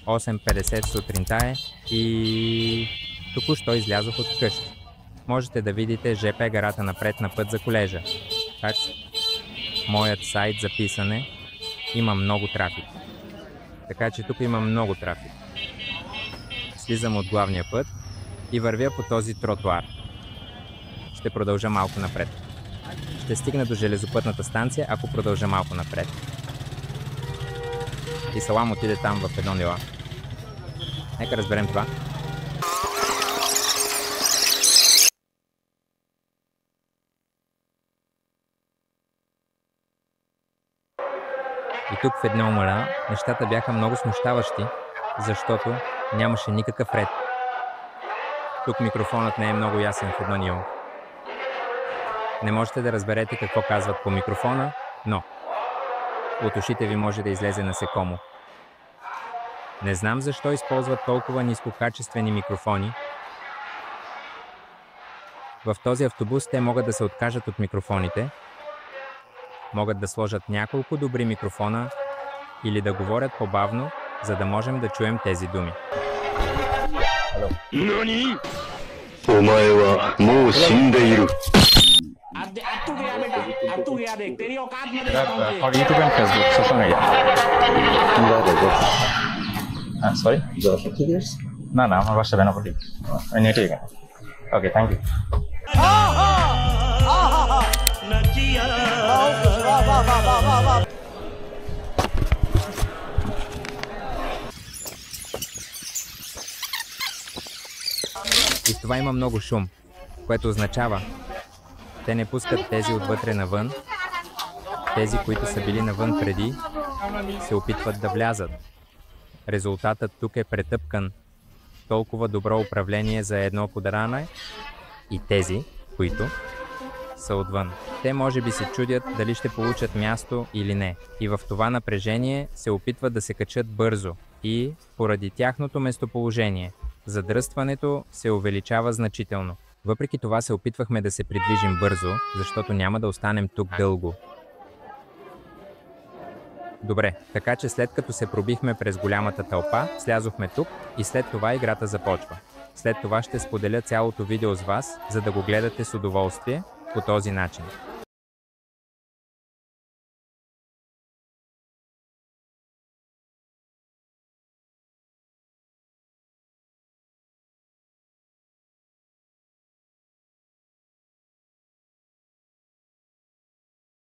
8:50 сутринта е и току-що излязох от къщи. Можете да видите ЖП гарата напред на път за колежа. Моят сайт за писане има много трафик. Така че тук има много трафик. Слизам от главния път и вървя по този тротуар. Ще продължа малко напред. Ще стигна до железопътната станция, ако продължа малко напред. И Салам отиде там в едно нила. Нека разберем това. И тук в едно моля нещата бяха много смущаващи, защото нямаше никакъв ред. Тук микрофонът не е много ясен в едно ниво. Не можете да разберете какво казват по микрофона, но от ушите ви може да излезе насекомо. Не знам защо използват толкова нискокачествени микрофони. В този автобус те могат да се откажат от микрофоните, могат да сложат няколко добри микрофона или да говорят по-бавно, за да можем да чуем тези думи. Нани? Омае ва моу шиндеиру. और YouTube and Facebook social media sorry ना ना আমার বাসা বেনাপোলি নেটে এখানে ওকে থ্যাংক ইউ И в това има много шум, което означава, те не пускат тези отвътре навън. Тези, които са били навън преди, се опитват да влязат. Резултатът тук е претъпкан. Толкова добро управление за едно подаране и тези, които са отвън. Те може би се чудят дали ще получат място или не. И в това напрежение се опитват да се качат бързо. И поради тяхното местоположение, задръстването се увеличава значително. Въпреки това се опитвахме да се придвижим бързо, защото няма да останем тук дълго. Добре, така че след като се пробихме през голямата тълпа, слязохме тук и след това играта започва. След това ще споделя цялото видео с вас, за да го гледате с удоволствие по този начин.